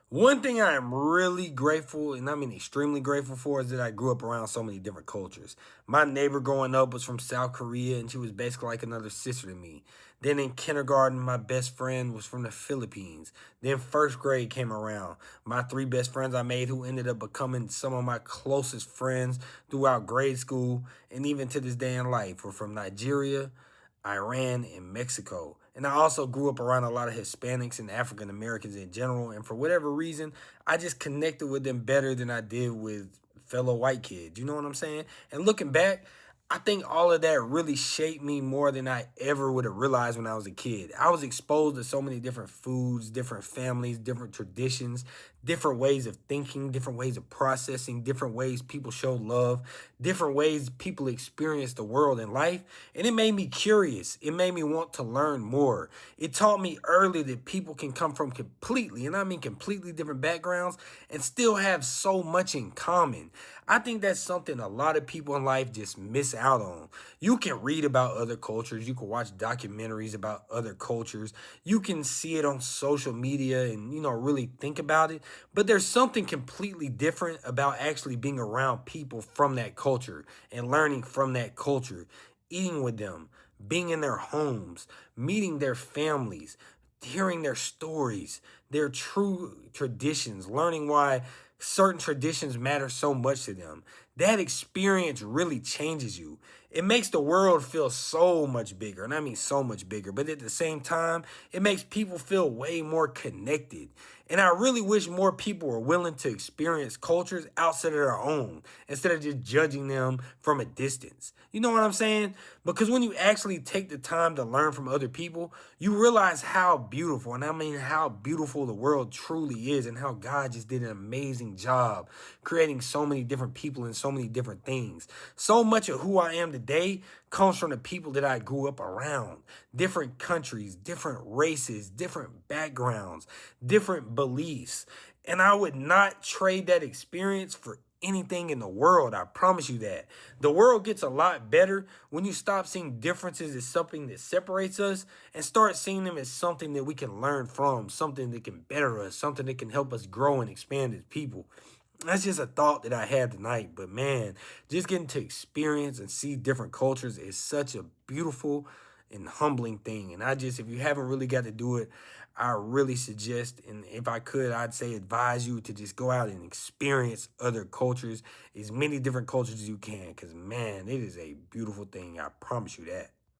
One thing I am really grateful, and I mean extremely grateful for, is that I grew up around so many different cultures. My neighbor growing up was from South Korea, and she was basically like another sister to me. Then in kindergarten, my best friend was from the Philippines. Then first grade came around. My three best friends I made, who ended up becoming some of my closest friends throughout grade school, and even to this day in life, were from Nigeria, Iran, and Mexico. And I also grew up around a lot of Hispanics and African Americans in general. And for whatever reason, I just connected with them better than I did with fellow white kids. You know what I'm saying? And looking back, I think all of that really shaped me more than I ever would have realized when I was a kid. I was exposed to so many different foods, different families, different traditions, different ways of thinking, different ways of processing, different ways people show love, different ways people experience the world and life. And it made me curious. It made me want to learn more. It taught me early that people can come from completely, and I mean completely different backgrounds and still have so much in common. I think that's something a lot of people in life just miss out on. You can read about other cultures, you can watch documentaries about other cultures, you can see it on social media and, really think about it. But there's something completely different about actually being around people from that culture and learning from that culture, eating with them, being in their homes, meeting their families, hearing their stories, their true traditions, learning why certain traditions matter so much to them. That experience really changes you. It makes the world feel so much bigger, and I mean so much bigger, but at the same time, it makes people feel way more connected. And I really wish more people were willing to experience cultures outside of their own instead of just judging them from a distance. You know what I'm saying? Because when you actually take the time to learn from other people, you realize how beautiful, and I mean how beautiful the world truly is, and how God just did an amazing job creating so many different people and so many different things. So much of who I am today comes from the people that I grew up around. Different countries, different races, different backgrounds, different beliefs. And I would not trade that experience for anything in the world. I promise you that. The world gets a lot better when you stop seeing differences as something that separates us and start seeing them as something that we can learn from, something that can better us, something that can help us grow and expand as people. That's just a thought that I had tonight. But man, just getting to experience and see different cultures is such a beautiful and humbling thing. And if you haven't really got to do it, I really suggest, and if I could, I'd say advise you to just go out and experience other cultures, as many different cultures as you can. Because man, it is a beautiful thing. I promise you that.